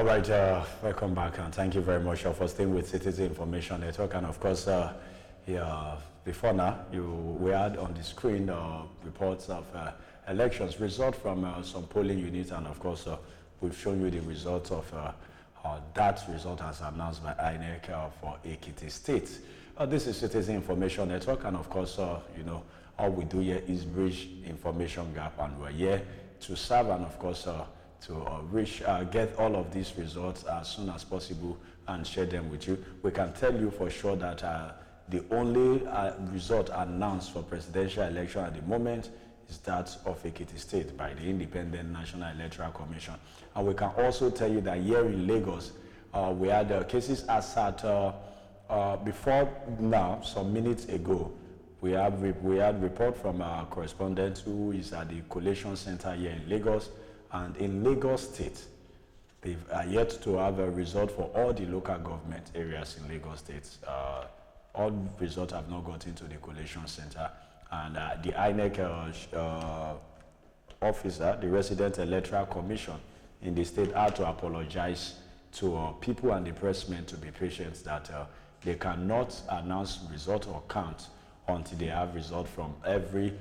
All right, welcome back, and thank you very much for staying with Citizen Information Network. And of course, before now, we had on the screen reports of elections, results from some polling units, and of course, we've shown you the results of that result as announced by INEC for EKITI State. This is Citizen Information Network, and of course, all we do here is bridge information gap, and we're here to serve, and of course, to get all of these results as soon as possible and share them with you. We can tell you for sure that the only result announced for presidential election at the moment is that of EKITI State by the Independent National Electoral Commission. And we can also tell you that here in Lagos, we had cases as at before now, some minutes ago, we had report from our correspondent who is at the collation center here in Lagos. And in Lagos State, they are yet to have a result for all the local government areas in Lagos State. All results have not got into the collation center. And the INEC officer, the Resident Electoral Commission in the state, had to apologize to people and the pressmen to be patient that they cannot announce result or count until they have result from every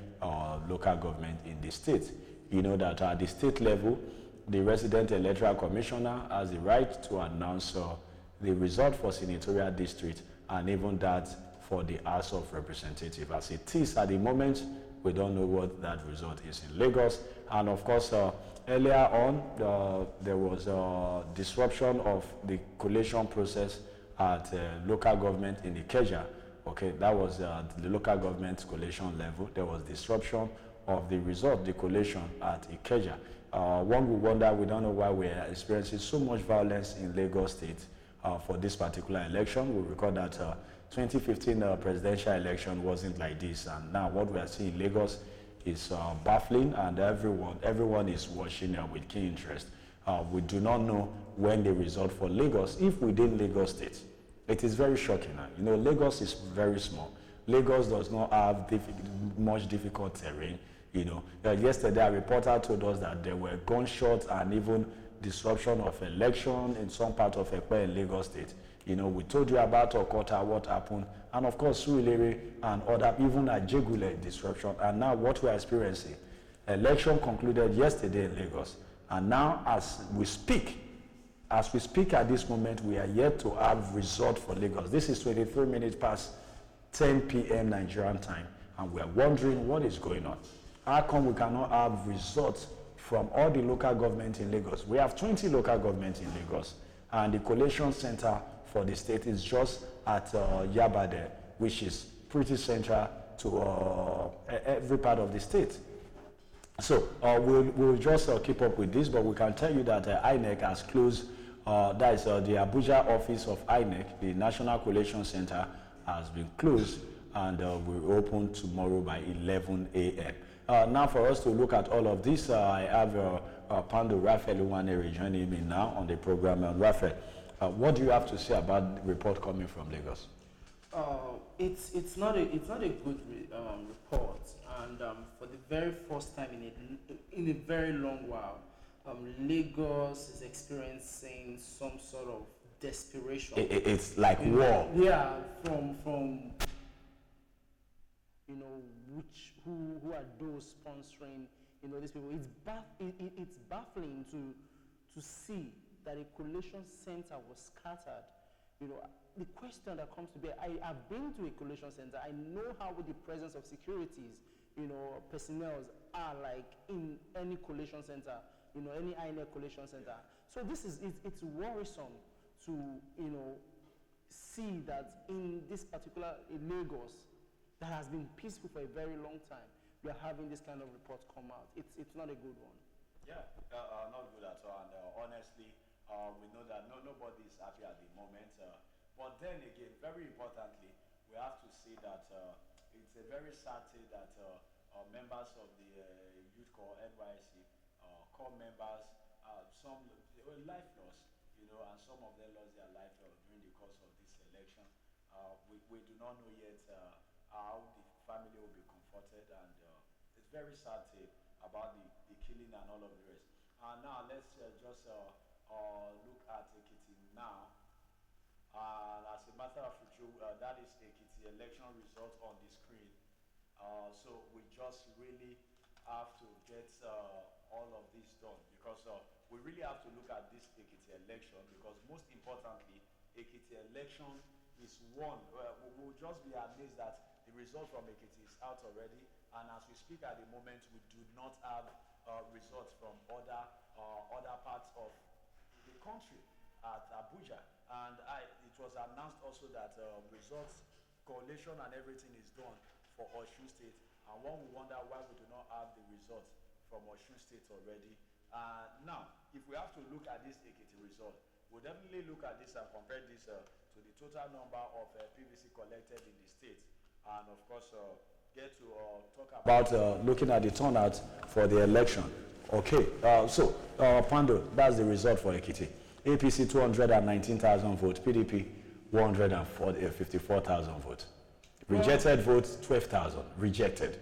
local government in the state. You know that at the state level, the Resident Electoral Commissioner has the right to announce the result for senatorial district and even that for the House of Representatives. As it is at the moment, we don't know what that result is in Lagos. And of course, earlier on, there was a disruption of the collation process at local government in Ikeja. Okay, that was the local government collation level. There was disruption of the result, the collation at Ikeja. One would wonder, we don't know why we are experiencing so much violence in Lagos State for this particular election. We recall that 2015 presidential election wasn't like this, and now what we are seeing in Lagos is baffling, and everyone is watching with keen interest. We do not know when the result for Lagos, if within Lagos State. It is very shocking. You know, Lagos is very small. Lagos does not have much difficult terrain. You know, yesterday a reporter told us that there were gunshots and even disruption of election in some part of Ekpe in Lagos State. You know, we told you about Okota, what happened, and of course Surulere and other, even at Jegule disruption. And now what we are experiencing, election concluded yesterday in Lagos, and now as we speak at this moment, we are yet to have result for Lagos. This is 23 minutes past 10 p.m. Nigerian time, and we are wondering what is going on. How come we cannot have results from all the local government in Lagos? We have 20 local governments in Lagos, and the collation center for the state is just at Yabade, which is pretty central to every part of the state. So we'll just keep up with this, but we can tell you that INEC has closed, that is the Abuja office of INEC, the National Collation Center, has been closed and will open tomorrow by 11 a.m. Now for us to look at all of this, I have Pando Raphael Uwanere joining me now on the program. Raphael, what do you have to say about the report coming from Lagos? It's not a good report, and for the very first time in a very long while, Lagos is experiencing some sort of desperation. It's like war. Yeah, from you know, who are those sponsoring, you know, these people. It's baffling to see that a collation center was scattered. You know, the question that comes to bear, I have been to a collation center. I know how the presence of securities, you know, personnel are like in any collation center, you know, any INEC collation center. So it's worrisome to, you know, see that in this particular Lagos that has been peaceful for a very long time, we are having this kind of report come out. It's not a good one. Yeah, not good at all. And honestly, we know that nobody is happy at the moment. But then again, very importantly, we have to see that it's a very sad thing that members of the youth corps NYC, corps members, some life loss, you know, and some of them lost their life during the course of this election. We do not know yet how the family will be comforted, and it's very sad thing about the killing and all of the rest. Now let's just look at Ekiti now. And as a matter of fact, that is Ekiti election result on the screen. So we just really have to get all of this done because we really have to look at this Ekiti election because most importantly, Ekiti election is won. We will just be amazed that the result from Ekiti is out already, and as we speak at the moment, we do not have results from other parts of the country at Abuja. And it was announced also that results, collation and everything is done for Osun State. And one will wonder why we do not have the results from Osun State already. Now, if we have to look at this Ekiti result, we'll definitely look at this and compare this to the total number of PVC collected in the state. And of course, get to talk about looking at the turnout for the election. Okay, so Pando, that's the result for Ekiti. APC 219,000 votes, PDP 154,000 votes. Rejected votes 12,000. Rejected.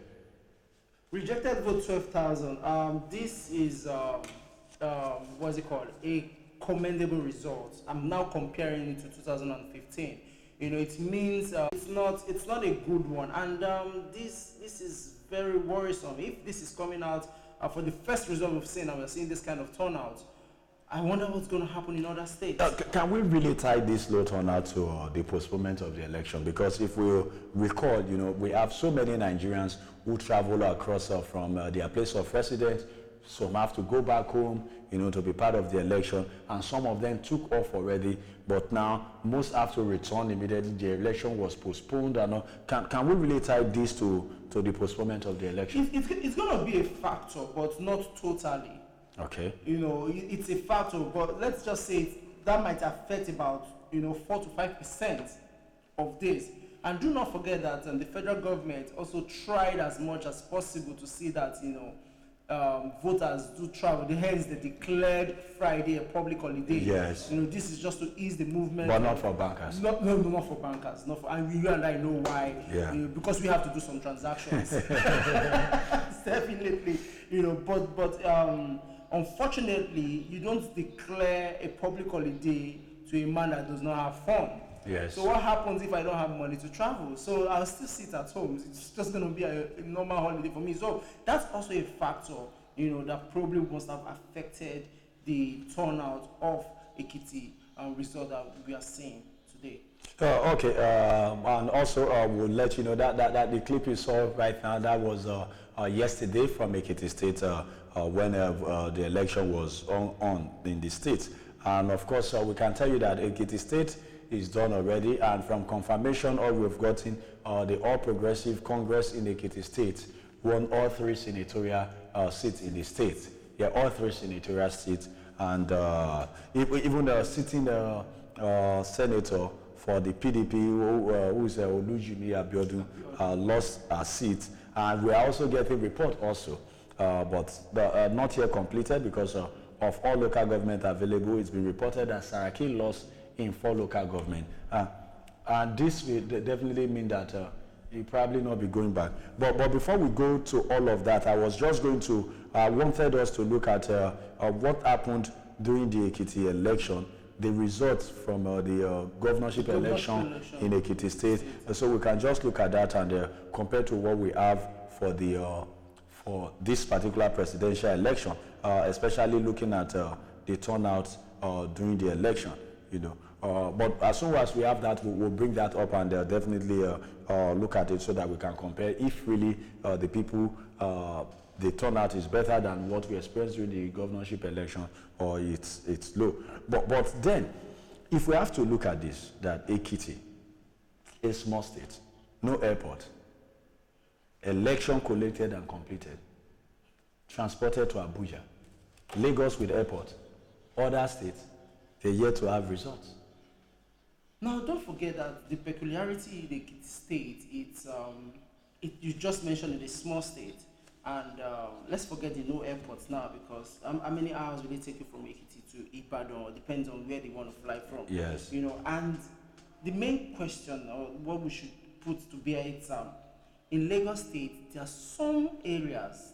Rejected vote 12,000. This is what's it called? A commendable result. I'm now comparing it to 2015. You know, it means it's not a good one, and this is very worrisome. If this is coming out for the first result we've seen, and we're seeing this kind of turnout, I wonder what's going to happen in other states. Can we really tie this low turnout to the postponement of the election? Because if we recall, you know, we have so many Nigerians who travel across from their place of residence. Some have to go back home, you know, to be part of the election, and some of them took off already. But now most have to return immediately. The election was postponed, and can we really tie this to the postponement of the election? It's going to be a factor, but not totally. Okay. You know, it's a factor, but let's just say that might affect about 4 to 5% of this. And do not forget that the federal government also tried as much as possible to see that voters do travel. Hence, they declared Friday a public holiday. Yes. You know, this is just to ease the movement. But not for bankers. No, not for bankers. And you and I know why. Yeah. Because we have to do some transactions. Definitely. But unfortunately, you don't declare a public holiday to a man that does not have fun. Yes. So what happens if I don't have money to travel? So I'll still sit at home. It's just going to be a normal holiday for me. So that's also a factor, that probably must have affected the turnout of Ekiti result that we are seeing today. Okay, and also we'll let you know that the clip you saw right now, that was yesterday from Ekiti State when the election was on in the state. And of course, we can tell you that Ekiti State is done already, and from confirmation, all we've gotten, the All Progressive Congress in Ekiti State won all 3 senatorial seats in the state. Yeah, all 3 senatorial seats, and even the sitting senator for the PDP, who is Olujimi Abiodun, lost a seat, and we are also getting report also, but not yet completed because of all local government available. It's been reported that Saraki lost in 4 local government, and this will definitely mean that he probably not be going back. But before we go to all of that, I was just going to wanted us to look at what happened during the Ekiti election, the results from the governorship election in Ekiti State. So we can just look at that and compare to what we have for the for this particular presidential election, especially looking at the turnout during the election. But as soon as we have that, we'll bring that up and definitely look at it so that we can compare if really the people, the turnout is better than what we experienced during the governorship election, or it's low. But then, if we have to look at this, that Ekiti, a small state, no airport, election collected and completed, transported to Abuja, Lagos with airport, other states, they're yet to have results. Now, don't forget that the peculiarity in the Ekiti state, you just mentioned it, a small state, and let's forget the no airports now, because how many hours will it take you from Ekiti to Ibadan? Depends on where they want to fly from. Yes. And the main question, or what we should put to bear, it's in Lagos State, there are some areas,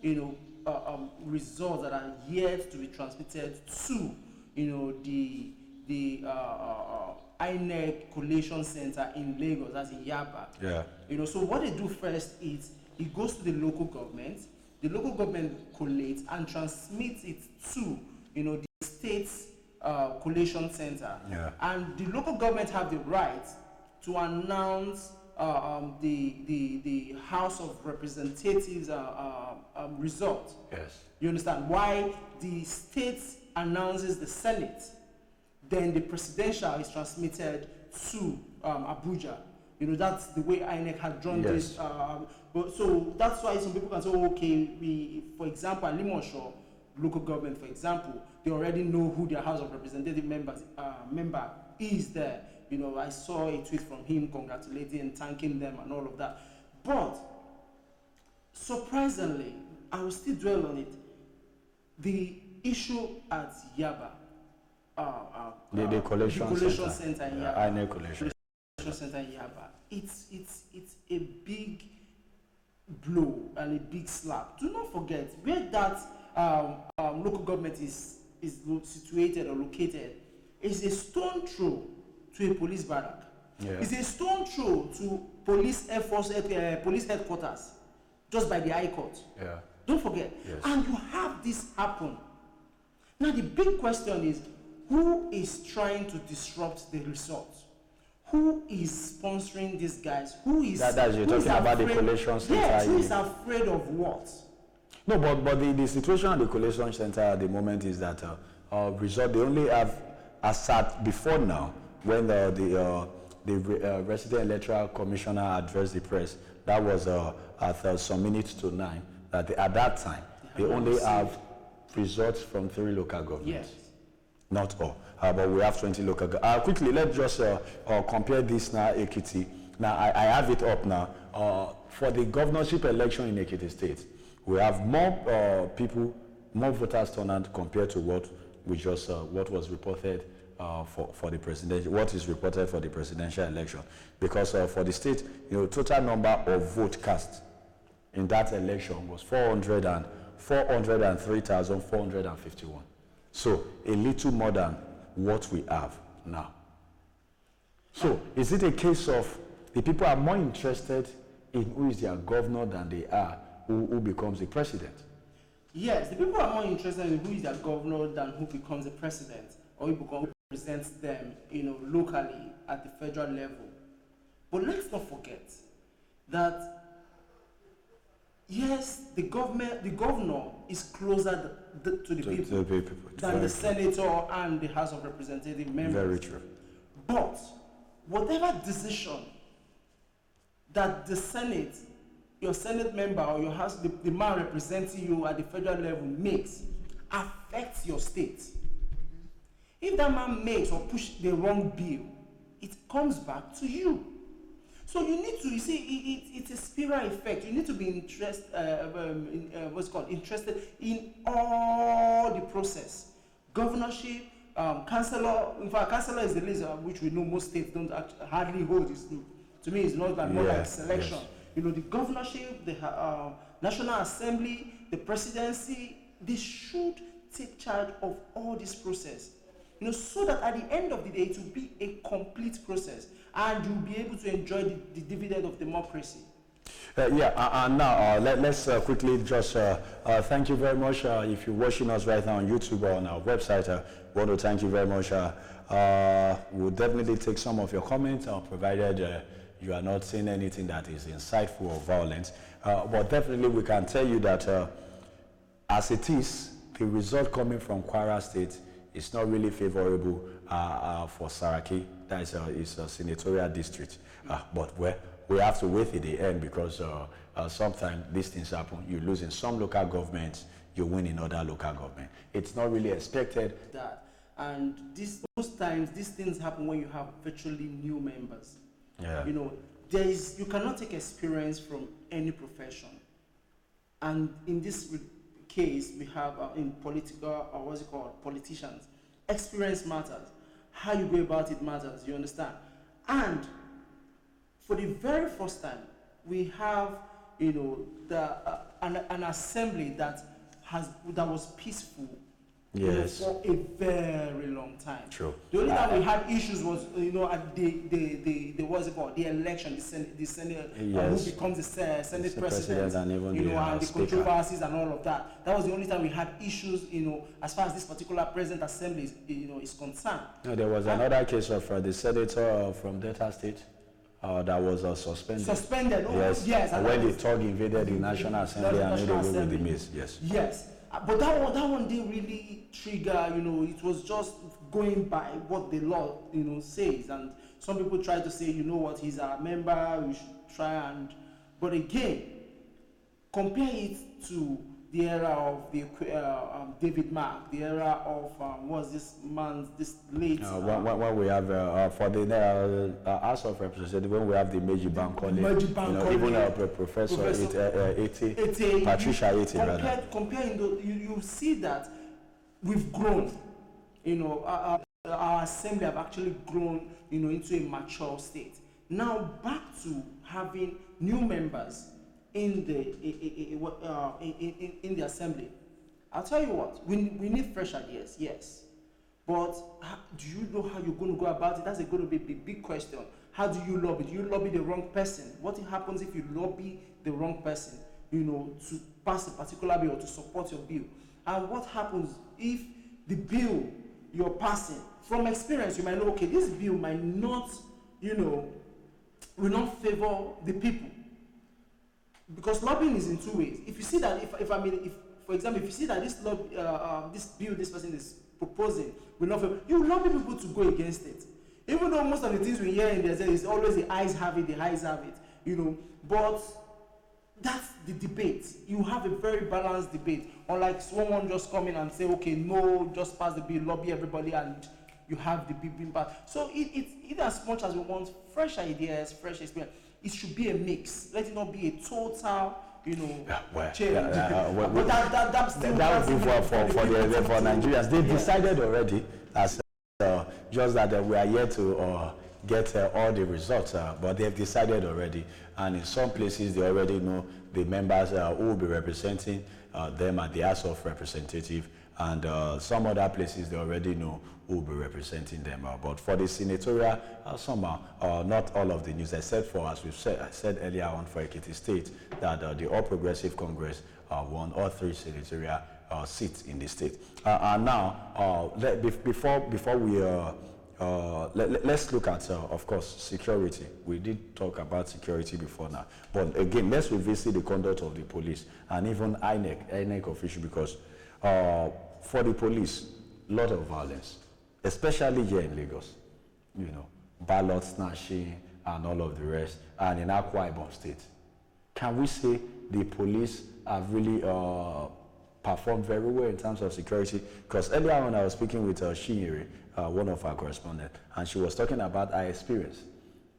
results that are yet to be transmitted to, the INEC Collation Center in Lagos, that's in Yaba. Yeah. So what they do first is it goes to the local government collates and transmits it to, the state's collation center. Yeah. And the local government have the right to announce the House of Representatives result. Yes. You understand? Why the state announces the Senate, then the presidential is transmitted to Abuja. That's the way INEC had drawn yes. this. But so that's why some people can say, okay, for example, Limosho local government, for example, they already know who their House of Representative member is there. I saw a tweet from him congratulating and thanking them and all of that. But surprisingly, I will still dwell on it. The issue at Yaba, the collation center in Yaba, Yaba, collation center in Yaba, it's a big blow and a big slap. Do not forget where that local government is situated or located. Is a stone throw to a police barrack. Yeah. It's a stone throw to police headquarters, just by the High Court. Yeah. Don't forget. Yes. And you have this happen. Now the big question is, who is trying to disrupt the results? Who is sponsoring these guys? Who is you're talking about the collation center? Yes, who is afraid of what? No, but the situation at the collation center at the moment is that result they only have sat before now when the resident electoral commissioner addressed the press. That was at some minutes to 9. That at that time they only have results from 3 local governments. Yes. Not all, but we have 20 local governments. Quickly, let's just compare this now, EKITI. Now, I have it up now. For the governorship election in EKITI State, we have more people, more voters turnout compared to what was reported for the presidential, what is reported for the presidential election. Because for the state, total number of vote cast in that election was 403,451. So a little more than what we have now. So is it a case of the people are more interested in who is their governor than they are who becomes the president? Yes, the people are more interested in who is their governor than who becomes the president or who represents them, locally at the federal level. But let's not forget that yes, the governor is closer to the people than the senator and the House of Representative members. Very true. But whatever decision that the Senate, your Senate member or your House, the man representing you at the federal level makes, affects your state. If that man makes or push the wrong bill, it comes back to you. So you need to, it's a spiral effect. You need to be interested in all the process. Governorship, councillor. In fact, councillor is the list which we know most states don't hardly hold. To me, it's not like more like selection. Yes. The governorship, the National Assembly, the presidency, they should take charge of all this process. So that at the end of the day, it will be a complete process. And you'll be able to enjoy the dividend of democracy. And now let's quickly just thank you very much. If you're watching us right now on YouTube or on our website, we want to thank you very much. We'll definitely take some of your comments, provided you are not saying anything that is insightful or violent. But definitely we can tell you that as it is, the result coming from Kwara State is not really favorable for Saraki. That is a senatorial district. But we have to wait at the end because sometimes these things happen. You lose in some local governments, you win in other local government. It's not really expected. And most times these things happen when you have virtually new members. Yeah. You cannot take experience from any profession. And in this case, we have in political, or what's it called, politicians, experience matters. How you go about it matters, you understand? And for the very first time, we have you know, an assembly that was peaceful. Yes. For a very long time. True. The only time we had issues was, you know, at the what's it called, the election, the Senate, yes. who becomes the Senate president, and even you know, and the speaker. controversies and all of that. That was the only time we had issues, you know, as far as this particular present assembly, you know, is concerned. No, there was another case of the senator from Delta State. That was suspended. Suspended. Oh, yes. Yes. And when the thug invaded the National Assembly and made away with the mace. Yes. Yes. But that one didn't really trigger, you know, it was just going by what the law, you know, says. And some people try to say, you know what, he's a member, we should try and, but again, compare it to the era of the David Mark, the era of this late. When we have for the House of Representatives, when we have the Meji Bankole, even Professor ATIKU, Patricia ATIKU. Comparing those, you see that we've grown. You know, our assembly have actually grown, you know, into a mature state. Now back to having new members in the assembly. I'll tell you what, we need fresh ideas, yes. But do you know how you're going to go about it? That's going to be a big question. How do you lobby? Do you lobby the wrong person? What happens if you lobby the wrong person, you know, to pass a particular bill or to support your bill? And what happens if the bill you're passing, from experience, you might know, okay, this bill might not, you know, will not favor the people. Because lobbying is in two ways. If you see that, if for example, if you see that this bill this person is proposing will not favor, you lobby people to go against it. Even though most of the things we hear in there is always the eyes have it, the eyes have it, you know. But that's the debate. You have a very balanced debate. Unlike someone just come in and say, okay, no, just pass the bill, lobby everybody, and you have the bill being passed. So it's as much as we want fresh ideas, fresh experience, it should be a mix. Let it not be a total, you know, change. But that would be for Nigerians. They decided already, as just that we are yet to get all the results, but they've decided already. And in some places, they already know the members who will be representing them at the House of Representatives. And some other places, they already know who will be representing them. But for the senatorial, not all of the news, except for, as we've said earlier on for EKITI State, that the All Progressive Congress won all 3 senatorial seats in the state. And now, before we let's look at, of course, security. We did talk about security before now. But again, let's revisit the conduct of the police and even INEC official, because for the police, a lot of violence, especially here in Lagos, you know, ballot snatching and all of the rest, and in Akwa Ibom State. Can we say the police have really performed very well in terms of security? Because earlier on I was speaking with Shinyere, one of our correspondents, and she was talking about our experience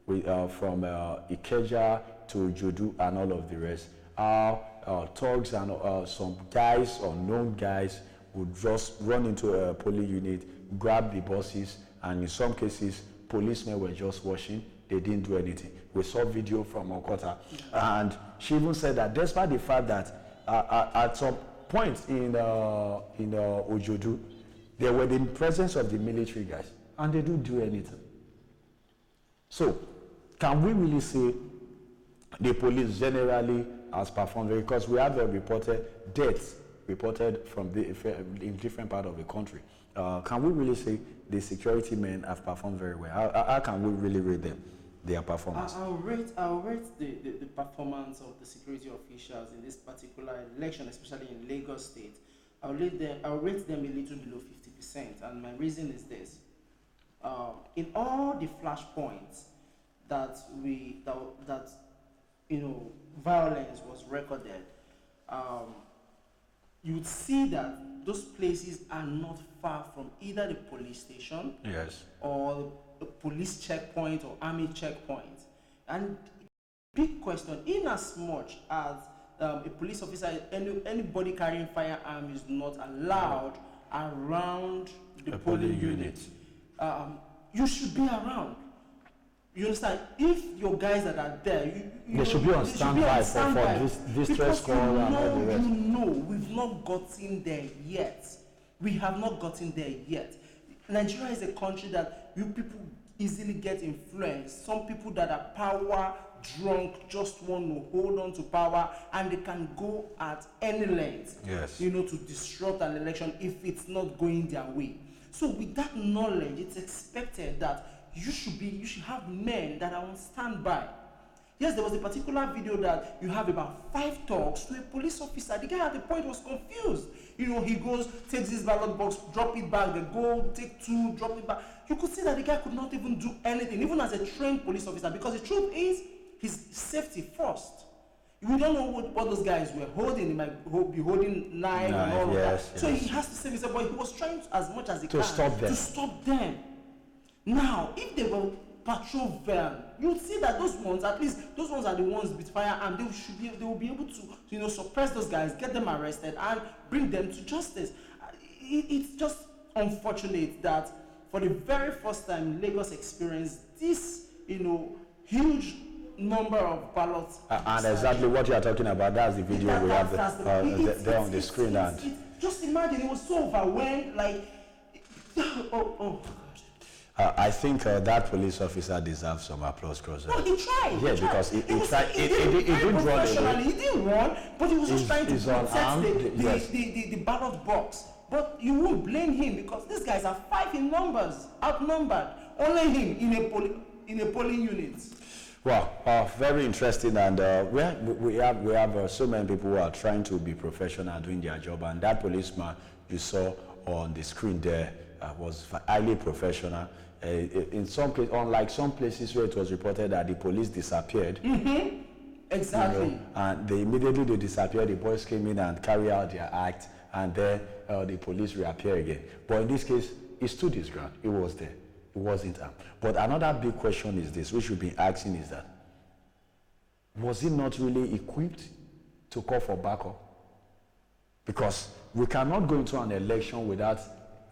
with, from Ikeja to Judu and all of the rest. Thugs and some guys, unknown guys, would just run into a police unit, grab the buses, and in some cases, policemen were just watching. They didn't do anything. We saw video from Okota, and she even said that despite the fact that at some point in Ojodu, there were the presence of the military guys, and they didn't do anything. So, can we really say the police generally has performed very, because we have reported deaths reported from in different parts of the country. Can we really say the security men have performed very well? How can we really rate them, their performance? I'll rate the performance of the security officials in this particular election, especially in Lagos State. I'll rate them a little below 50%, and my reason is this: in all the flashpoints that you know, violence was recorded, you would see that those places are not far from either the police station, yes, or a police checkpoint or army checkpoint. And big question, in as much as a police officer, anybody carrying firearm is not allowed around the polling unit, you should be around. You understand? If your guys that are there, they should be on standby for this distress call and all the rest. You know, we've not gotten there yet. We have not gotten there yet. Nigeria is a country that you people easily get influenced. Some people that are power drunk just want to hold on to power, and they can go at any length, yes, you know, to disrupt an election if it's not going their way. So with that knowledge, it's expected that you should have men that are on standby. Yes, there was a particular video that you have about 5 talks to a police officer. The guy at the point was confused. You know, he goes, takes this ballot box, drop it back, they go, take 2, drop it back. You could see that the guy could not even do anything, even as a trained police officer, because the truth is, his safety first. We don't know what those guys were holding. He might be holding knife and all of that. So he has to save himself, but he was trying as much as he can to stop them. Now, if they were patrol van, you would see that those ones, at least those ones are the ones with firearm. They will be able to, you know, suppress those guys, get them arrested, and bring them to justice. It's just unfortunate that for the very first time, Lagos experienced this, you know, huge number of ballots. And exactly what you are talking about, that's the video we have there on the screen. Just imagine, it was so overwhelmed, like, oh. I think that police officer deserves some applause, because no, he tried. Yeah, because he tried. He didn't run away. He didn't run, but he was just trying to protect the ballot box. But you won't blame him, because these guys are 5 in numbers, outnumbered. Only him in a polling unit. Well, very interesting, and we have so many people who are trying to be professional, doing their job, and that policeman you saw on the screen there was highly professional. In some cases, unlike some places where it was reported that the police disappeared. Mm-hmm. Exactly. You know, and they immediately disappeared. The boys came in and carried out their act, and then the police reappear again. But in this case, he stood his ground. He was there. It wasn't armed. But another big question is this, which we've been asking, is that was he not really equipped to call for backup? Because we cannot go into an election without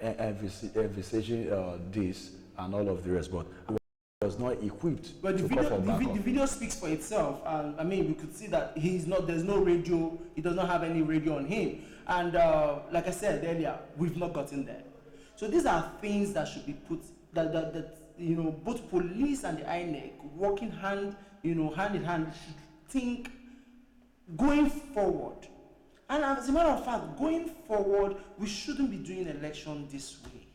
envisaging this and all of the rest, but he was not equipped to call for backup. The video speaks for itself, and I mean, we could see that there's no radio, he does not have any radio on him. And like I said earlier, we've not gotten there. So these are things that should be put, that you know, both police and the INEC working hand in hand should think going forward. And as a matter of fact, going forward, we shouldn't be doing election this way.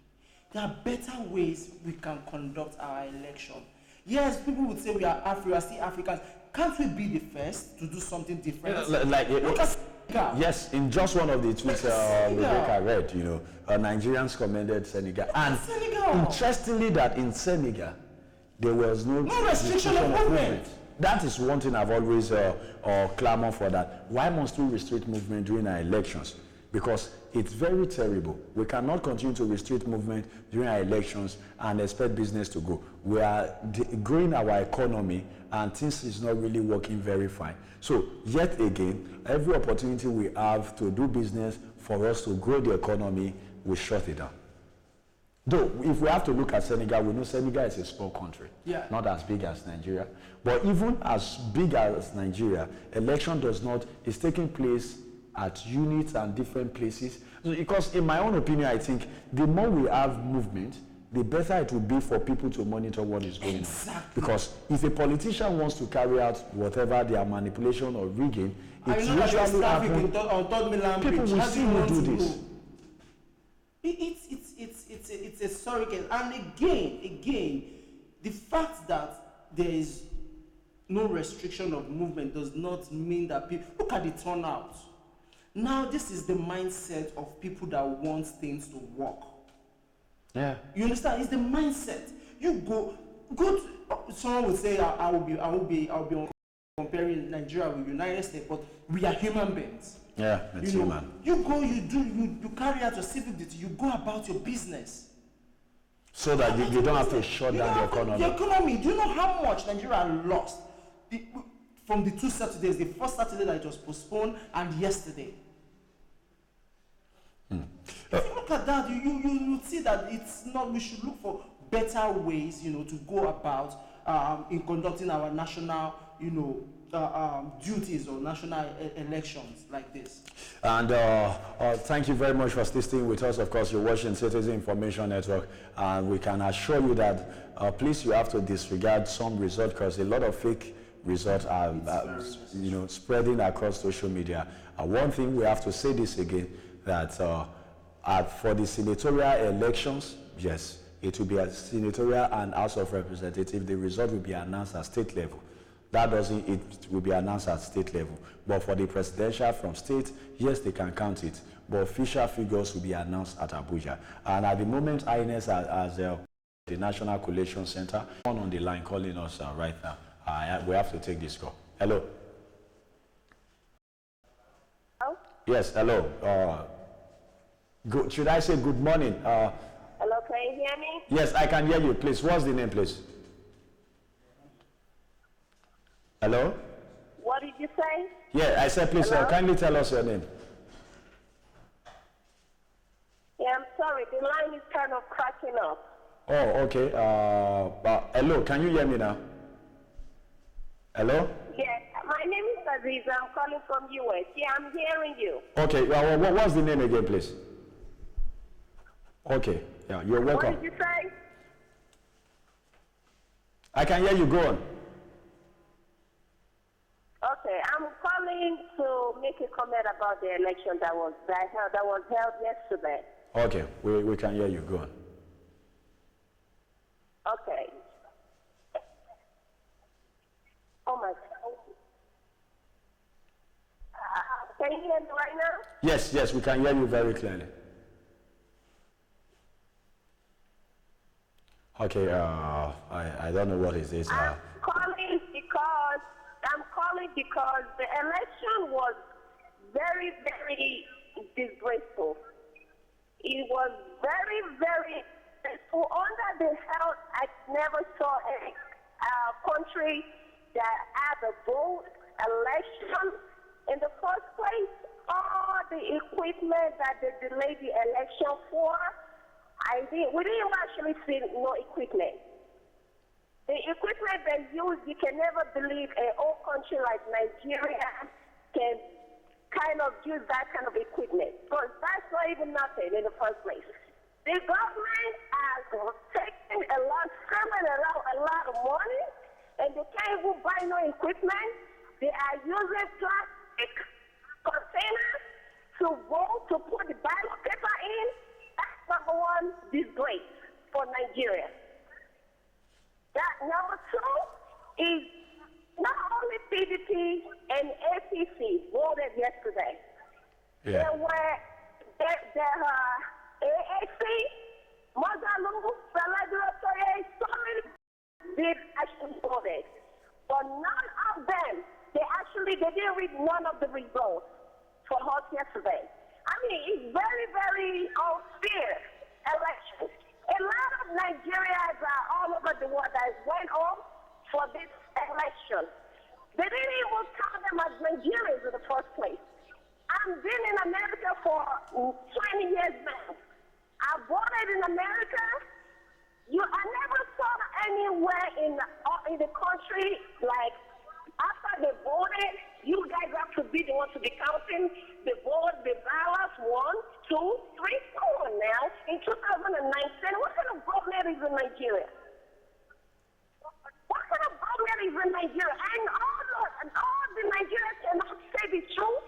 There are better ways we can conduct our election. Yes, people would say we are still Africans. Can't we be the first to do something different? Look at Senegal. Yes, in just one of the tweets Rebecca read, you know, Nigerians commended Senegal. And interestingly, that in Senegal, there was no restriction of movement. That is one thing I've always clamored for, that why must we restrict movement during our elections? Because it's very terrible. We cannot continue to restrict movement during our elections and expect business to go. We are growing our economy, and things is not really working very fine. So yet again, every opportunity we have to do business for us to grow the economy, we shut it down. Though, if we have to look at Senegal, we know Senegal is a small country, not as big as Nigeria. But even as big as Nigeria, election is taking place at units and different places. So, because in my own opinion, I think the more we have movement, the better it will be for people to monitor what is going on. Because if a politician wants to carry out whatever their manipulation or rigging, it's usually happens. People will see who do this. It's a surrogate. And again, the fact that there is no restriction of movement does not mean that people, look at the turnout. Now this is the mindset of people that want things to work. Yeah. You understand? It's the mindset. You go to, someone would say I will be comparing Nigeria with United States, but we are human beings. Yeah, it's human. You go, you carry out your civic duty, you go about your business. So that you don't have to shut down the economy. The economy, do you know how much Nigeria lost from the 2 Saturdays, the first Saturday that it was postponed and yesterday? If you look at that, you see that it's not, we should look for better ways, you know, to go about in conducting our national, duties or national elections like this. And thank you very much for staying with us. Of course, you're watching Citizen Information Network, and we can assure you that please, you have to disregard some results, because a lot of fake results are spreading across social media. One thing, we have to say this again, that for the senatorial elections, yes, it will be a senatorial and House of Representatives. The result will be announced at state level. That doesn't, it will be announced at state level. But for the presidential from state, yes, they can count it. But official figures will be announced at Abuja. And at the moment, INS as the National Collation Center, on the line calling us right now. We have to take this call. Hello. Hello? Yes, hello. Should I say good morning? Hello, can you hear me? Yes, I can hear you. Please, what's the name, please? Hello? What did you say? Yeah, I said, please, kindly tell us your name. Yeah, I'm sorry. The line is kind of cracking up. Oh, okay. Hello, can you hear me now? Hello? Yes, my name is Aziza. I'm calling from US. Yeah, I'm hearing you. Okay, what's the name again, please? Okay, yeah, you're welcome. What did you say? I can hear you. Go on. Okay, I'm calling to make a comment about the election that was held yesterday. Okay, we can hear you. Go on. Okay. Oh my God. Can you hear me right now? Yes, we can hear you very clearly. Okay, I don't know what is this. I'm calling because the election was very, very disgraceful. It was very, very disgraceful. Under the health, I never saw a country that had a vote election. In the first place, all the equipment that they delayed the election for, we didn't actually see no equipment. The equipment they use, you can never believe a whole country like Nigeria can kind of use that kind of equipment. Because that's not even nothing in the first place. The government has taken spending a lot of money, and they can't even buy no equipment. They are using plastic containers to vote, to put the ballot paper in. That's number one disgrace for Nigeria. That number two is not only PDP and APC voted yesterday. Yeah. There were AAC, Magalu, Saladro, so many did actually voted. But none of them, they didn't read none of the results for us yesterday. I mean, it's very, very unfair election. A lot of Nigerians are all over the world that went home for this election. They didn't even count them as Nigerians in the first place. I've been in America for 20 years now. I voted in America. I never saw anywhere in the country like after they voted, you guys have to be the ones to be counting the vote, the ballots, 1, 2, 3, so on now. In 2019, what kind of government is in Nigeria? What kind of government is in Nigeria? And all the Nigerians cannot say the truth.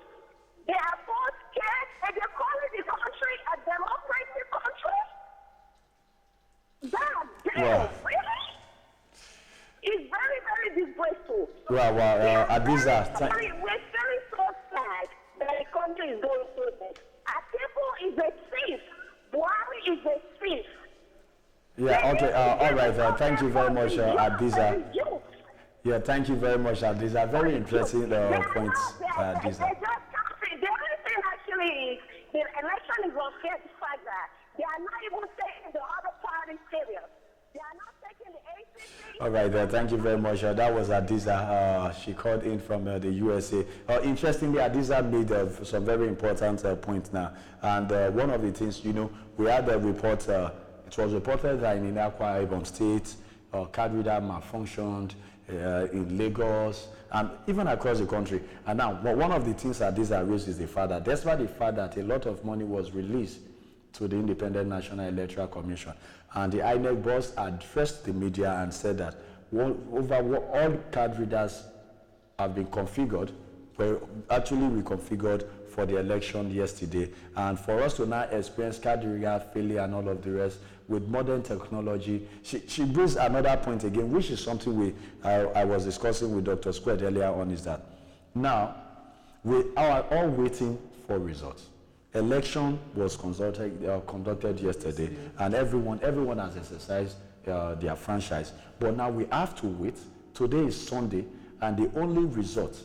They are so scared, and they're calling the country a democratic country. God damn, Wow. really? It's very, very disgraceful. Adiza, We're very so sad that the country is going through this. ATIKU is a thief. Buhari is a thief. yeah, okay, all right, thank you very much, Adiza. Yeah, thank you very much, Adiza. Very interesting points, Adiza. The only thing actually is the election is unfair to fact that they are not even taking the other party serious. They are not taking the ACC. All right, thank you very much. That was Adiza. She called in from the USA. Interestingly, Adiza made some very important points now. And one of the things, we had a report, it was reported that in Akwa Ibom State, card reader malfunctioned in Lagos and even across the country. And now, one of the things that these are raised is the fact that despite the fact that a lot of money was released to the Independent National Electoral Commission, and the INEC boss addressed the media and said that all card readers have been configured, were actually reconfigured for the election yesterday. And for us to now experience card reader failure and all of the rest with modern technology, she brings another point again, which is something I was discussing with Dr. Squared earlier on, is that now we are all waiting for results. Election was conducted yesterday, and everyone has exercised their franchise. But now we have to wait. Today is Sunday, and the only result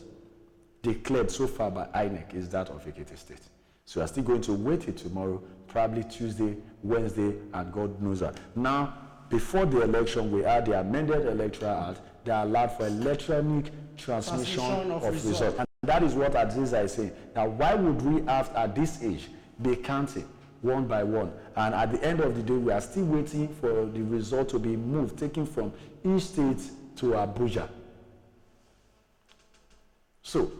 declared so far by INEC is that of EKITI State. So we are still going to wait till tomorrow, probably Tuesday, Wednesday, and God knows that. Now, before the election, we had the amended Electoral Act that allowed for electronic transmission of results. And that is what Aziza is saying. Now, why would we have, at this age, be counting one by one? And at the end of the day, we are still waiting for the result to be moved, taken from each state to Abuja. So,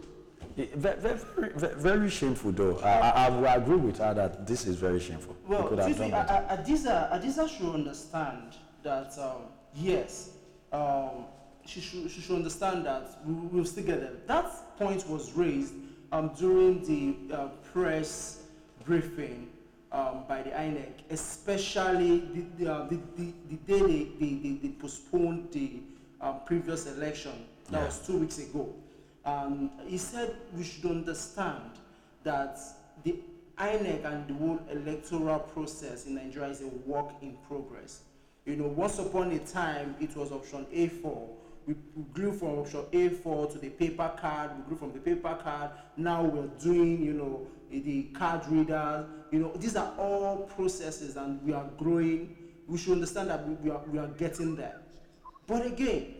very shameful, though. I will agree with her that this is very shameful. Well, Adiza should understand that, yes, she should understand that we'll still get them. That point was raised during the press briefing by the INEC, especially the day they postponed the previous election. That was 2 weeks ago. He said we should understand that the INEC and the whole electoral process in Nigeria is a work in progress. You know, once upon a time, it was option A4. We grew from option A4 to the paper card. We grew from the paper card. Now we're doing, you know, the card reader. You know, these are all processes, and we are growing. We should understand that we are getting there. But again,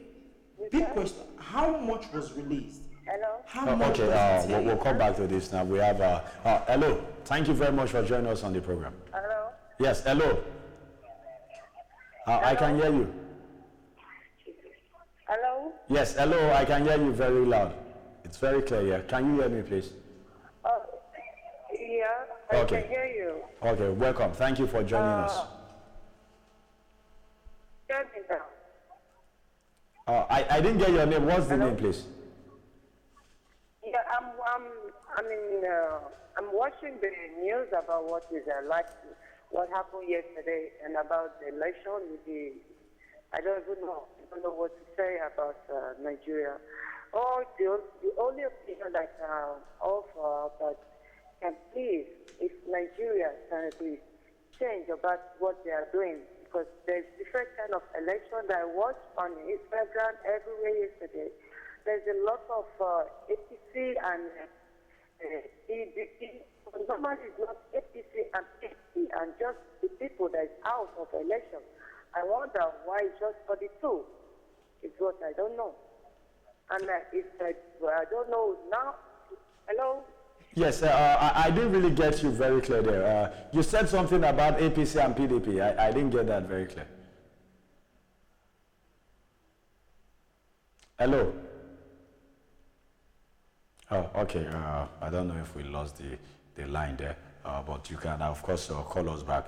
big question: how much was released? Hello? How much we'll come back to this now. We have, hello. Thank you very much for joining us on the program. Hello? Yes, hello. I can hear you. Hello? Yes, hello. I can hear you very loud. It's very clear here. Can you hear me, please? Yeah, I can hear you. Okay, welcome. Thank you for joining us. Tell me now. I didn't get your name. What's the name, please? Yeah, I'm watching the news about what happened yesterday and about the election with I don't know what to say about Nigeria. The only opinion that I offer that can please, if Nigeria can please change about what they are doing, because there's different kind of election that I watched on Instagram everywhere yesterday. There's a lot of APC and EDP. Normally it's not APC and APC and just the people that is out of election. I wonder why it's just for the two. It's what I don't know. And I don't know now. Hello? Yes, I didn't really get you very clear there. You said something about APC and PDP. I didn't get that very clear. Hello? Oh, okay. I don't know if we lost the line there, but you can, of course, call us back.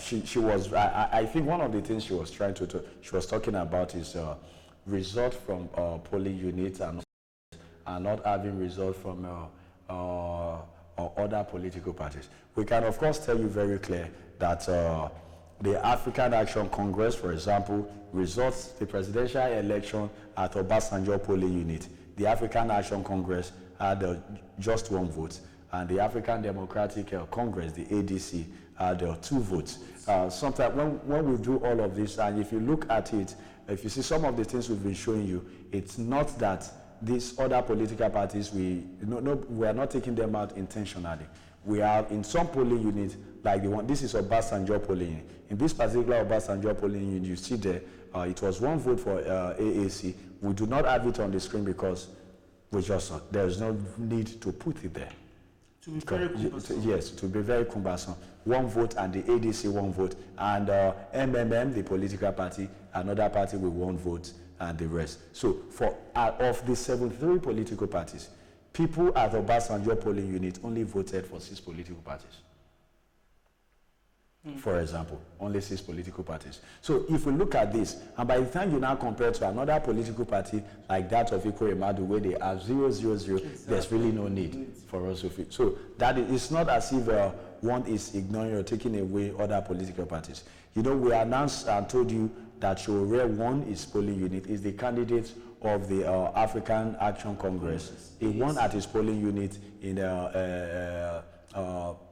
She was, I think one of the things she was trying she was talking about is result from polling units and not having result from other political parties. We can, of course, tell you very clear that the African Action Congress, for example, results the presidential election at Obasanjo polling unit. The African Action Congress had just 1 vote, and the African Democratic Congress, the ADC, had 2 votes. Sometimes when we do all of this, and if you look at it, if you see some of the things we've been showing you, it's not that these other political parties, we are not taking them out intentionally. We are in some polling units, like the one, this is Obasanjo polling unit. In this particular Obasanjo polling unit, you see there, it was 1 vote for AAC. We do not have it on the screen because there's no need to put it there. To be very cumbersome. Yes, to be very cumbersome. One vote and the ADC one vote, and MMM, the political party, another party with one vote, and the rest. So for of the 73 political parties, people at the Obasanjo polling unit only voted for 6 political parties. For example, only 6 political parties. So if we look at this, and by the time you now compare to another political party like that of Iko Emadu, where they have 000, exactly. There's really no need for us to feel. So that it's not as if one is ignoring or taking away other political parties. You know, we announced and told you that Showore won his polling unit, is the candidate of the African Action Congress. He won at his polling unit in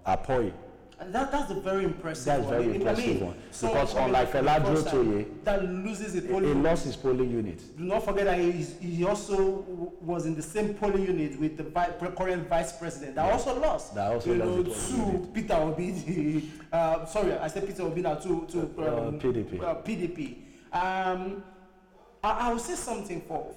Apoi. And that's a very impressive one. That's very impressive one. Because unlike Feladro Toye, that loses his polling he lost his polling unit. Do not forget that he also was in the same polling unit with the current vice president. That also lost. That also lost to Peter Obi. Sorry, I said Peter Obi now to PDP. PDP. I will say something for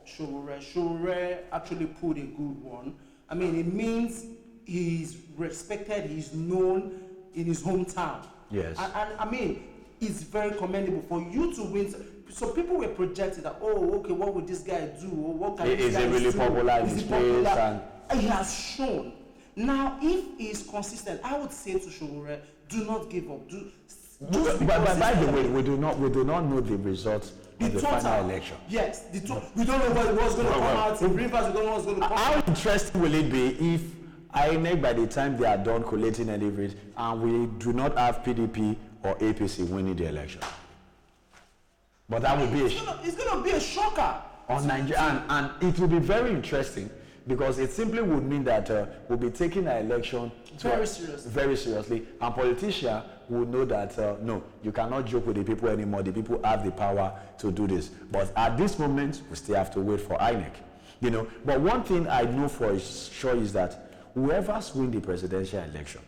Showore. Showore actually pulled a good one. I mean, it means he's respected, he's known in his hometown. Yes. And I mean, it's very commendable for you to win. So people were projecting that, oh, okay, what would this guy do? Or what can this guy do? Is he really popular in his place? And he has shown. Now, if he is consistent, I would say to Showore, do not give up. But by the way, we do not know the results of the final election. Yes, we don't know what's going to come out. In Rivers, we don't know what's going to come out. How interesting will it be if INEC, by the time they are done collating any votes, and we do not have PDP or APC winning the election? But that would be it's going to be a shocker on Nigeria, and it will be very interesting, because it simply would mean that we'll be taking our election very seriously, and politicians will know that no, you cannot joke with the people anymore. The people have the power to do this. But at this moment, we still have to wait for INEC. You know, but one thing I know for sure is that whoever's win the presidential election,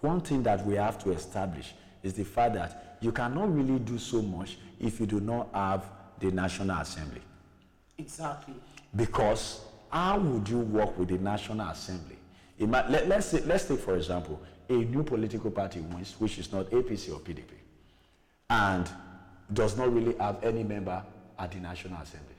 one thing that we have to establish is the fact that you cannot really do so much if you do not have the National Assembly. Exactly. Because how would you work with the National Assembly? Let's take, for example, a new political party wins, which is not APC or PDP, and does not really have any member at the National Assembly.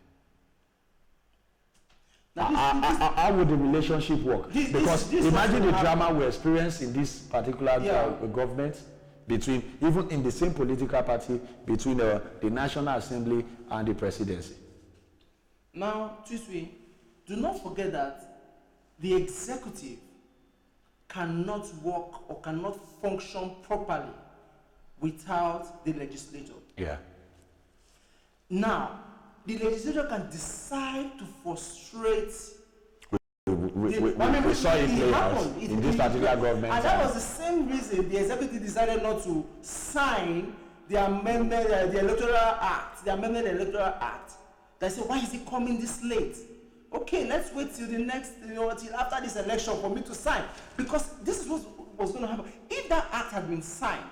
How would the relationship work? Because imagine the drama we experience in this particular government, between, even in the same political party, between the National Assembly and the presidency. Now, Twiswe, do not forget that the executive cannot work or cannot function properly without the legislature. Yeah. Now, the legislature can decide to frustrate. We saw it play out in this particular government. And that was the same reason the executive decided not to sign the amendment, the Electoral Act, the amended Electoral Act. They said, why is it coming this late? Okay, let's wait till the next, till after this election for me to sign. Because this is what was going to happen. If that act had been signed,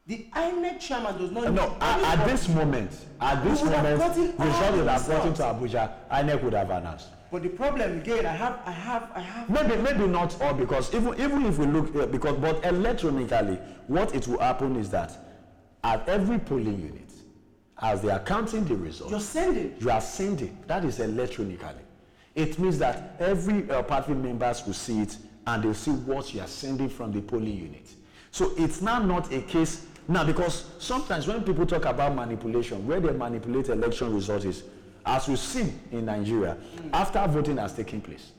the INEC chairman does not... No, at this moment, result would have gotten to Abuja, INEC would have announced. But the problem again, I have. Maybe not all, because even if we look, but electronically, what it will happen is that at every polling unit, as they are counting the results, you are sending. That is electronically. It means that every party members will see it, and they'll see what you are sending from the polling unit. So it's now not a case now, because sometimes when people talk about manipulation, where they manipulate election results is, as we've seen in Nigeria, after voting has taken place,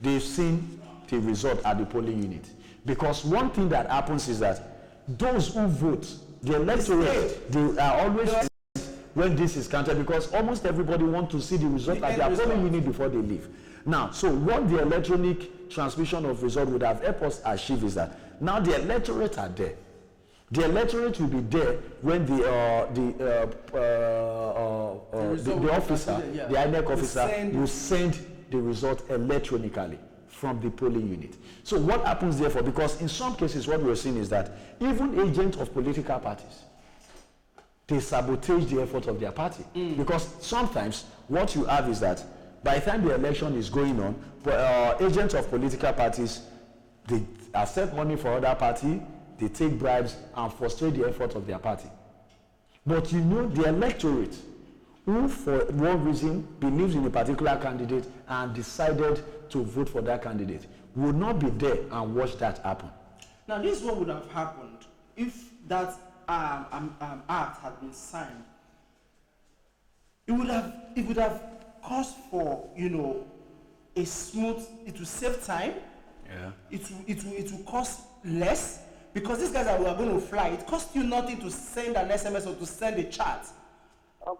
they've seen the result at the polling unit. Because one thing that happens is that those who vote, the electorate, they are always when this is counted, because almost everybody wants to see the result at their polling unit before they leave. Now, so what the electronic transmission of result would have helped us achieve is that now the electorate are there. The electorate will be there when the officer, the INEC officer, will send the result electronically from the polling unit. So what happens therefore, because in some cases what we're seeing is that even agents of political parties, they sabotage the effort of their party. Because sometimes what you have is that By the time the election is going on, agents of political parties, they accept money for other party, they take bribes and frustrate the effort of their party. But you know, the electorate, who for one reason believes in a particular candidate and decided to vote for that candidate, would not be there and watch that happen. Now, this is what would have happened if that act had been signed. It would have caused for, you know, a smooth. It will save time. Yeah. It will cost less, because these guys that were going to fly, it costs you nothing to send an SMS or to send a chat,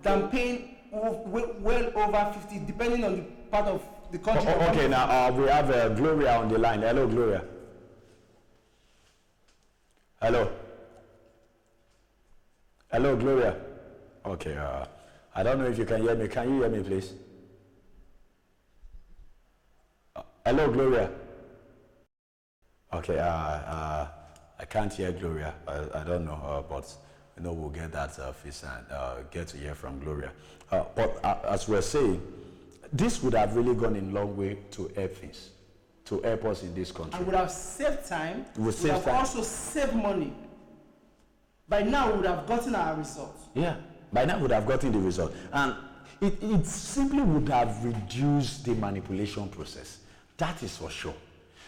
than paying well over 50, depending on the part of the country. Okay, now we have Gloria on the line. Hello, Gloria. Hello. Hello, Gloria. Okay, I don't know if you can hear me. Can you hear me, please? Hello, Gloria. Okay, I can't hear Gloria. I don't know, but you know, we'll get that face and get to hear from Gloria. But as we're saying, this would have really gone a long way to help things, to help us in this country. And would have saved time. Would have also saved money. By now, we would have gotten our results. Yeah, by now we would have gotten the result. And it simply would have reduced the manipulation process. That is for sure.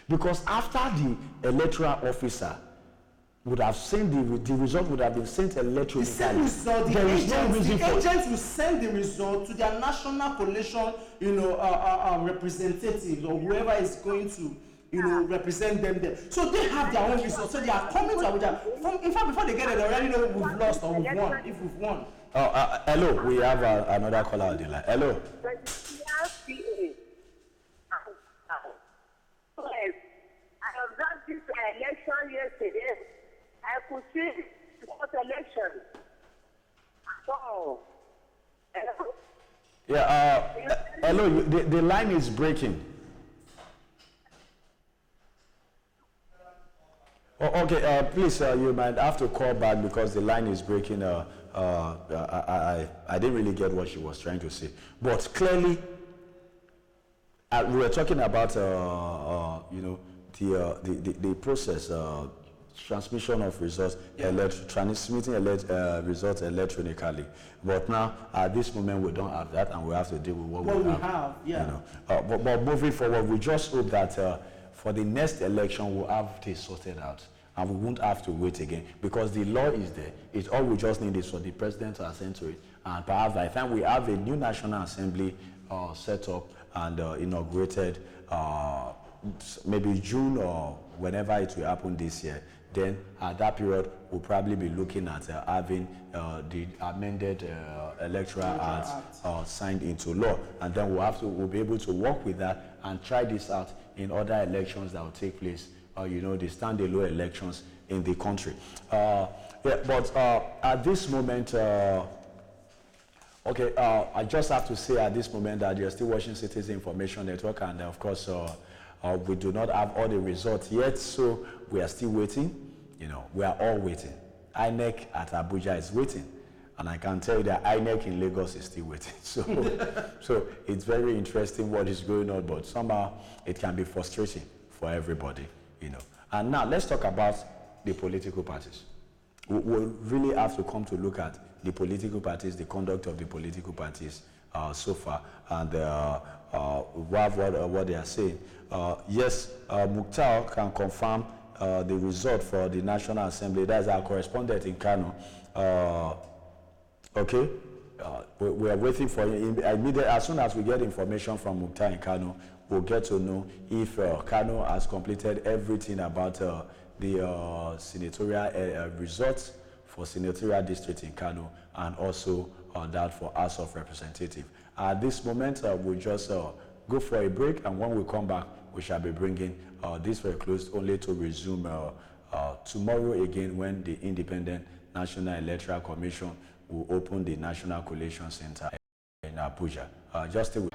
Because after the electoral officer would have sent the result would have been sent electronically. The same result, the agents will send the result to their national coalition, you know, representatives or whoever is going to, you know, represent them there. So they have their own results. So they are coming to Abuja. In fact, before they get it, they already know we've lost or we've won. If we've won. Hello, we have another caller on the line. Hello. I observed this election yesterday. I could see what election. So, hello? Yeah, hello, the line is breaking. Oh, okay, please, you might have to call back because the line is breaking. I didn't really get what she was trying to say. But clearly, we were talking about, you know, the process, transmission of results, transmitting results electronically. But now, at this moment, we don't have that, and we have to deal with what we have. Yeah. You know. But moving forward, we just hope that for the next election, we'll have this sorted out, and we won't have to wait again, because the law is there. All we just need is for the president to assent to it, and perhaps by the time we have a new National Assembly set up and inaugurated, maybe June or whenever it will happen this year, then at that period we'll probably be looking at having the amended electoral act signed into law, and then we'll be able to work with that and try this out in other elections that will take place, you know, the standalone elections in the country. But at this moment, okay, I just have to say at this moment that you're still watching Citizen Information Network, and of course, we do not have all the results yet, so we are still waiting. You know, we are all waiting. INEC at Abuja is waiting, and I can tell you that INEC in Lagos is still waiting. So it's very interesting what is going on, but somehow it can be frustrating for everybody, you know. And now let's talk about the political parties. We'll really have to come to look at the political parties, the conduct of the political parties so far, and what they are saying. Yes, Mukhtar can confirm the result for the National Assembly. That's our correspondent in Kano. Okay, we are waiting for him. As soon as we get information from Mukhtar in Kano, we'll get to know if Kano has completed everything about the senatorial results for senatorial district in Kano, and also that for House of Representatives. At this moment, we'll just go for a break, and when we come back, we shall be bringing this very close, only to resume tomorrow again, when the Independent National Electoral Commission will open the National Collation Center in Abuja. Just stay with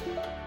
you.